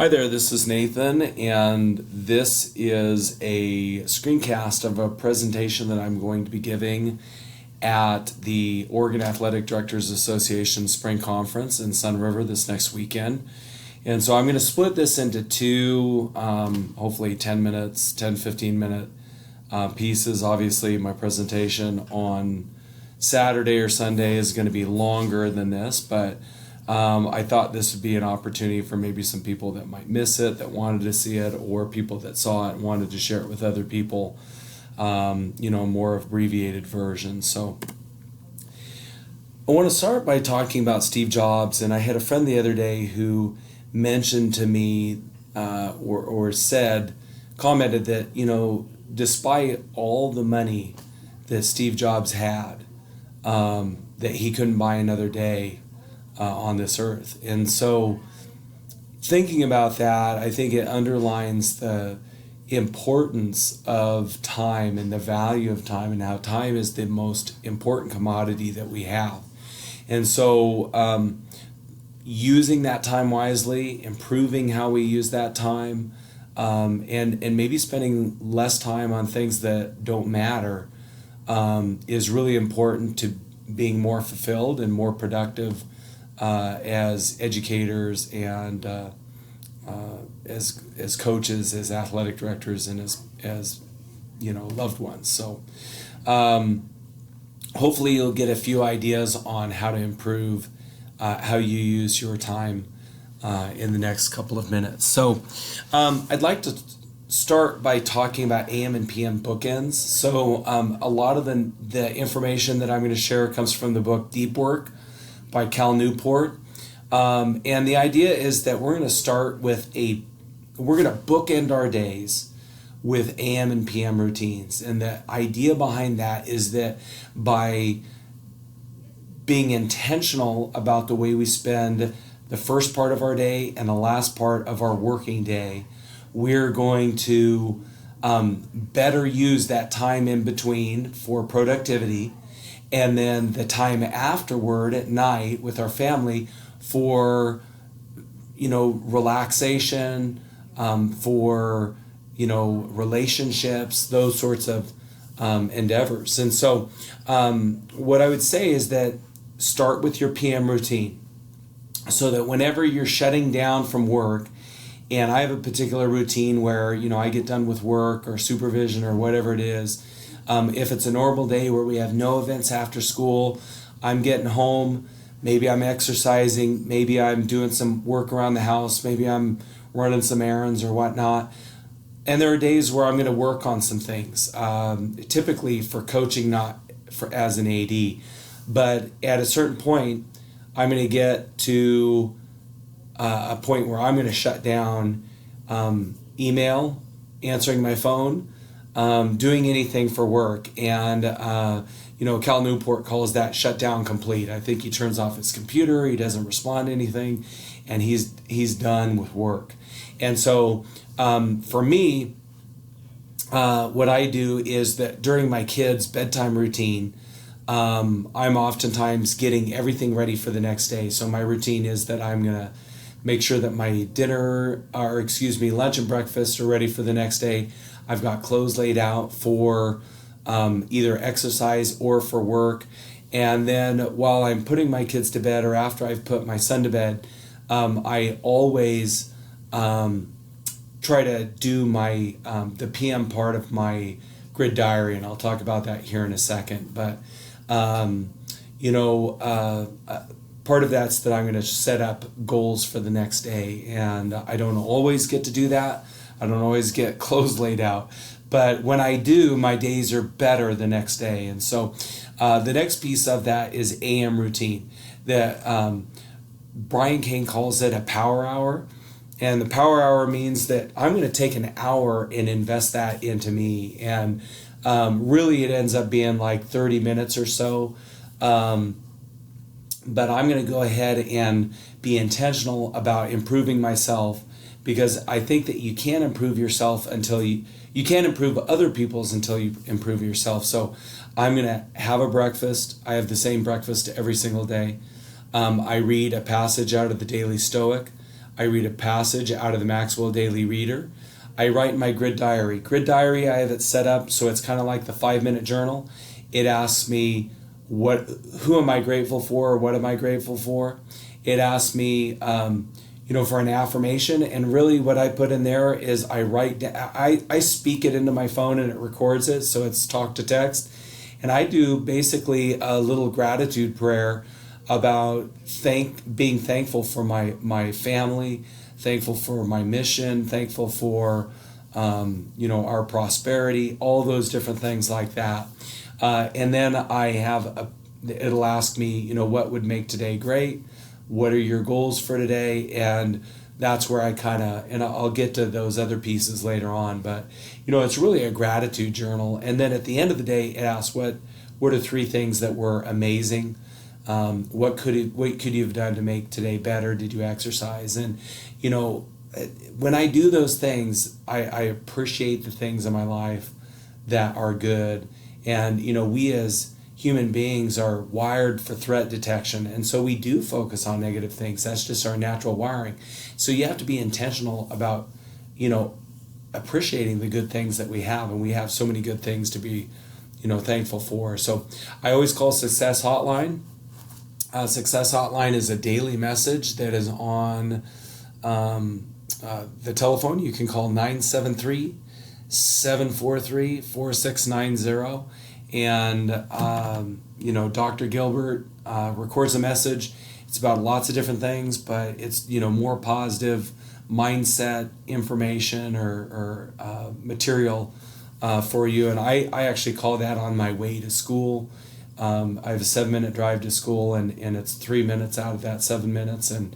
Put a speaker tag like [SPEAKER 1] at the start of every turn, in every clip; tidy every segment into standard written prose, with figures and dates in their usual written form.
[SPEAKER 1] Hi there, this is Nathan, and this is a screencast of a presentation that I'm going to be giving at the Oregon Athletic Directors Association Spring Conference in Sun River this next weekend. And so I'm going to split this into two, hopefully 10 minutes, 15 minute pieces. Obviously, my presentation on Saturday or Sunday is going to be longer than this, but I thought this would be an opportunity for maybe some people that might miss it, that wanted to see it, or people that saw it and wanted to share it with other people, more abbreviated version. So I want to start by talking about Steve Jobs. And I had a friend the other day who mentioned to me or commented that, despite all the money that Steve Jobs had, that he couldn't buy another day on this earth. And so thinking about that, I think it underlines the importance of time and the value of time, and how time is the most important commodity that we have. And so using that time wisely, improving how we use that time, and maybe spending less time on things that don't matter is really important to being more fulfilled and more productive as educators and as coaches, as athletic directors, and as loved ones. So hopefully you'll get a few ideas on how to improve how you use your time in the next couple of minutes. So I'd like to start by talking about AM and PM bookends. So a lot of the information that I'm going to share comes from the book Deep Work by Cal Newport. And the idea is that we're going to start with we're going to bookend our days with AM and PM routines. And the idea behind that is that by being intentional about the way we spend the first part of our day and the last part of our working day, we're going to better use that time in between for productivity, and then the time afterward at night with our family for relaxation, for relationships, those sorts of endeavors. And so what I would say is that start with your PM routine, so that whenever you're shutting down from work, and I have a particular routine where I get done with work or supervision or whatever it is. If it's a normal day where we have no events after school, I'm getting home, maybe I'm exercising, maybe I'm doing some work around the house, maybe I'm running some errands or whatnot. And there are days where I'm going to work on some things, typically for coaching, not as an AD. But at a certain point, I'm going to get to a point where I'm going to shut down email, answering my phone, doing anything for work. And Cal Newport calls that shutdown complete. I think he turns off his computer, he doesn't respond to anything, and he's done with work. And so for me, what I do is that during my kids' bedtime routine, I'm oftentimes getting everything ready for the next day. So my routine is that I'm going to make sure that my lunch and breakfast are ready for the next day. I've got clothes laid out for either exercise or for work. And then while I'm putting my kids to bed, or after I've put my son to bed, I always try to do my the PM part of my grid diary, and I'll talk about that here in a second. But part of that's that I'm going to set up goals for the next day, and I don't always get to do that. I don't always get clothes laid out, but when I do, my days are better the next day. And so the next piece of that is AM routine. That Brian Cain calls it a power hour, and the power hour means that I'm going to take an hour and invest that into me, and really it ends up being like 30 minutes or so. But I'm going to go ahead and be intentional about improving myself, because I think that you can't improve yourself until you can't improve other people's until you improve yourself. So I'm going to have a breakfast. I have the same breakfast every single day. I read a passage out of the Daily Stoic. I read a passage out of the Maxwell Daily Reader. I write in my Grid Diary. Grid Diary, I have it set up so it's kind of like the 5-minute journal. It asks me, who am I grateful for, or what am I grateful for? It asks me, for an affirmation, and really what I put in there is I speak it into my phone and it records it, so it's talk to text, and I do basically a little gratitude prayer about being thankful for my family, thankful for my mission, thankful for our prosperity, all those different things like that, and then it'll ask me, what would make today great. What are your goals for today? And that's where and I'll get to those other pieces later on. But, it's really a gratitude journal. And then at the end of the day, it asks what are 3 things that were amazing? What could you have done to make today better? Did you exercise? And, when I do those things, I appreciate the things in my life that are good. And, we as human beings are wired for threat detection, and so we do focus on negative things. That's just our natural wiring. So you have to be intentional about appreciating the good things that we have, and we have so many good things to be thankful for. So I always call Success Hotline. Success Hotline is a daily message that is on the telephone. You can call 973-743-4690. And, Dr. Gilbert records a message. It's about lots of different things, but it's, more positive mindset information or material for you. And I actually call that on my way to school. I have a 7-minute drive to school, and it's 3 minutes out of that 7 minutes. And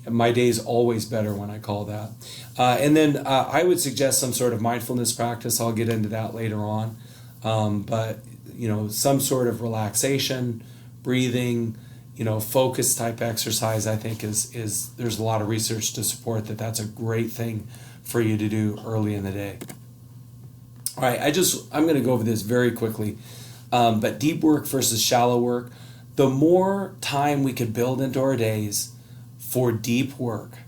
[SPEAKER 1] my day's always better when I call that. And then I would suggest some sort of mindfulness practice. I'll get into that later on. But some sort of relaxation, breathing, focus type exercise, I think is there's a lot of research to support that's a great thing for you to do early in the day. All right, I'm going to go over this very quickly. But deep work versus shallow work, the more time we could build into our days for deep work,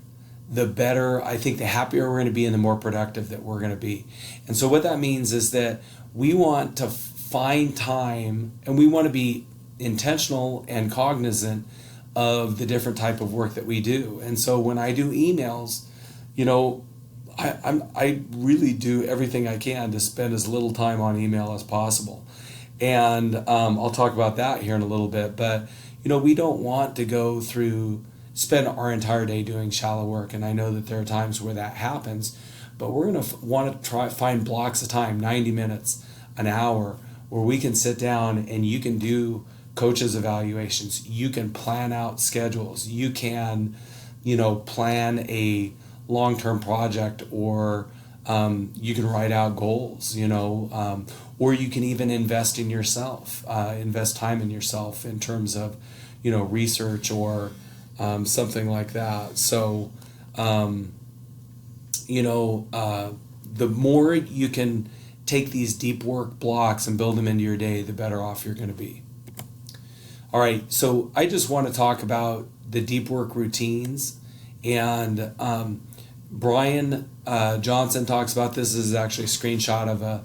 [SPEAKER 1] the better, I think, the happier we're going to be and the more productive that we're going to be. And so what that means is that we want to find time, and we want to be intentional and cognizant of the different type of work that we do. And so when I do emails, I really do everything I can to spend as little time on email as possible. And I'll talk about that here in a little bit. But, we don't want to spend our entire day doing shallow work. And I know that there are times where that happens, but we're going to want to find blocks of time, 90 minutes, an hour, where we can sit down and you can do coaches evaluations. You can plan out schedules. You can, plan a long-term project, or you can write out goals, or you can even invest in yourself, invest time in yourself in terms of, research or something like that. So, the more you can take these deep work blocks and build them into your day, the better off you're going to be. All right, so I just want to talk about the deep work routines. And Brian Johnson talks about this. This is actually a screenshot of a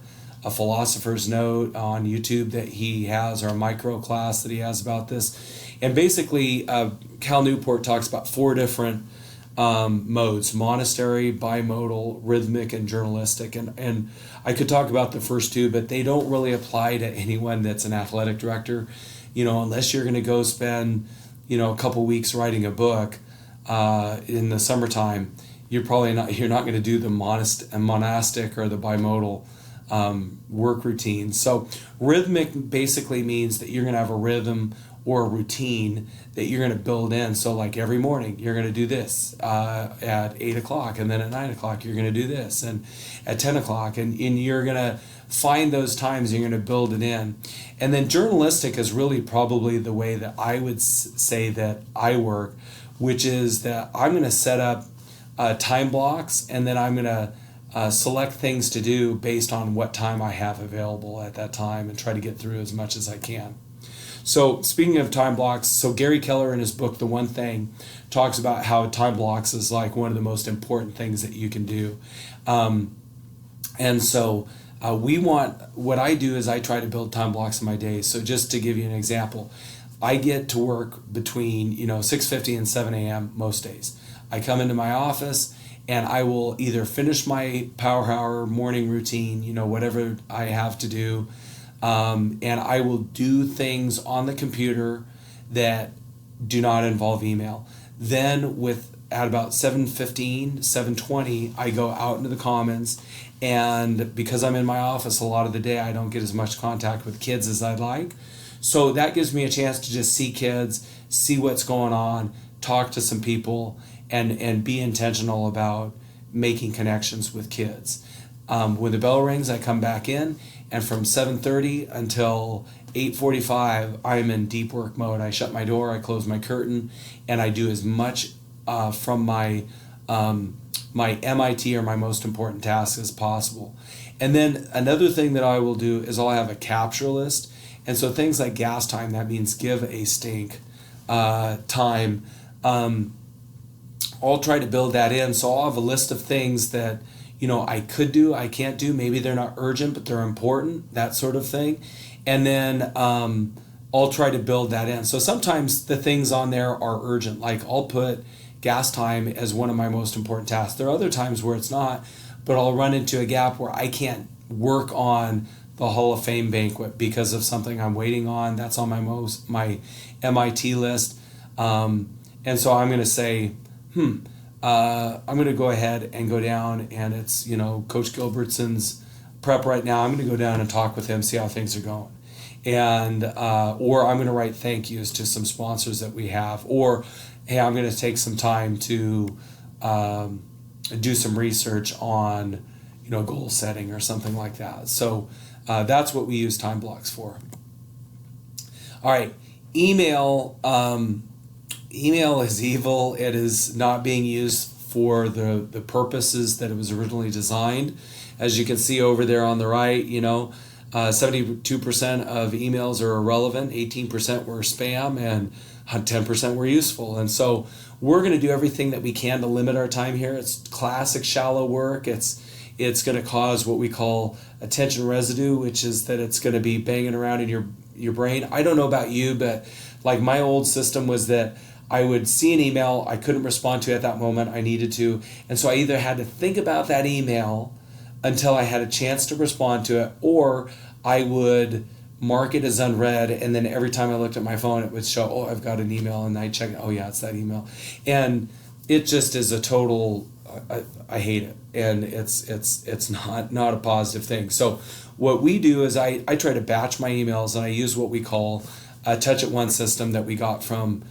[SPEAKER 1] philosopher's note on YouTube that he has, or a micro class that he has about this. And basically, Cal Newport talks about 4 different modes: monastery, bimodal, rhythmic, and journalistic. And I could talk about the first 2, but they don't really apply to anyone that's an athletic director. Unless you're going to go spend, a couple weeks writing a book in the summertime, you're not going to do the monastic or the bimodal work routine. So rhythmic basically means that you're going to have a rhythm or a routine that you're going to build in. So like every morning you're going to do this at 8 o'clock, and then at 9 o'clock you're going to do this, and at 10 o'clock, and you're going to find those times, you're going to build it in. And then journalistic is really probably the way that I would say that I work, which is that I'm going to set up time blocks, and then I'm going to select things to do based on what time I have available at that time, and try to get through as much as I can. So speaking of time blocks, so Gary Keller in his book, The One Thing, talks about how time blocks is like one of the most important things that you can do. And so what I do is I try to build time blocks in my day. So just to give you an example, I get to work between 6:50 and 7 a.m. most days. I come into my office and I will either finish my power hour morning routine, whatever I have to do, and I will do things on the computer that do not involve email. Then at about 7:15, 7:20, I go out into the commons, and because I'm in my office a lot of the day, I don't get as much contact with kids as I'd like. So that gives me a chance to just see kids, see what's going on, talk to some people, and be intentional about making connections with kids. When the bell rings, I come back in, and from 7:30 until 8:45, I'm in deep work mode. I shut my door, I close my curtain, and I do as much from my MIT or my most important tasks as possible. And then another thing that I will do is I'll have a capture list. And so things like gas time, that means give a stink time. I'll try to build that in. So I'll have a list of things that, I could do, I can't do. Maybe they're not urgent, but they're important, that sort of thing. And then I'll try to build that in. So sometimes the things on there are urgent. Like I'll put gas time as one of my most important tasks. There are other times where it's not, but I'll run into a gap where I can't work on the Hall of Fame banquet because of something I'm waiting on. That's on my MIT list. And so I'm going to say, I'm going to go ahead and go down, and it's, Coach Gilbertson's prep right now. I'm going to go down and talk with him, see how things are going. And, or I'm going to write thank yous to some sponsors that we have, or, hey, I'm going to take some time to do some research on, goal setting or something like that. So that's what we use time blocks for. All right, email. Email is evil. It is not being used for the purposes that it was originally designed. As you can see over there on the right, 72% of emails are irrelevant, 18% were spam, and 10% were useful. And so we're going to do everything that we can to limit our time here. It's classic shallow work. It's going to cause what we call attention residue, which is that it's going to be banging around in your brain. I don't know about you, but like my old system was that I would see an email, I couldn't respond to it at that moment, I needed to, and so I either had to think about that email until I had a chance to respond to it, or I would mark it as unread, and then every time I looked at my phone, it would show, oh, I've got an email, and I check, oh yeah, it's that email. And it just is a total, I hate it, and it's not a positive thing. So what we do is I try to batch my emails, and I use what we call a Touch It Once system that we got from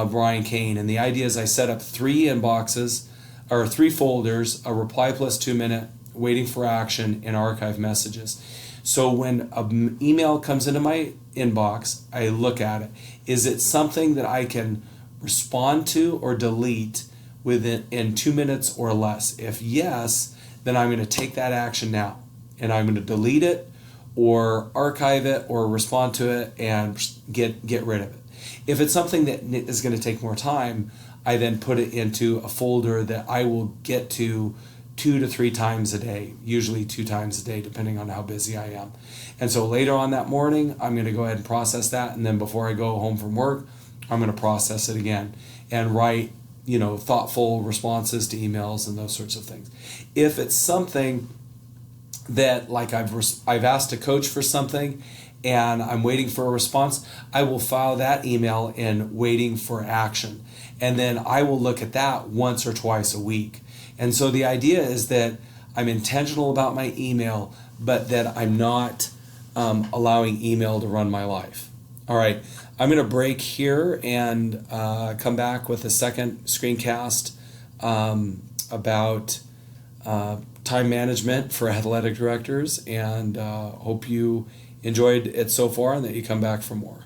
[SPEAKER 1] Brian Kane. And the idea is I set up 3 inboxes, or 3 folders, a reply plus 2 minute, waiting for action, and archive messages. So when an email comes into my inbox, I look at it. Is it something that I can respond to or delete in 2 minutes or less? If yes, then I'm going to take that action now, and I'm going to delete it or archive it or respond to it and get rid of it. If it's something that is going to take more time, I then put it into a folder that I will get to 2 to 3 times a day, usually 2 times a day, depending on how busy I am. And so later on that morning, I'm going to go ahead and process that. And then before I go home from work, I'm going to process it again and write, thoughtful responses to emails and those sorts of things. If it's something that, like I've asked a coach for something and I'm waiting for a response, I will file that email in waiting for action. And then I will look at that once or twice a week. And so the idea is that I'm intentional about my email, but that I'm not allowing email to run my life. All right, I'm going to break here and come back with a second screencast about time management for athletic directors, and hope you enjoyed it so far and that you come back for more.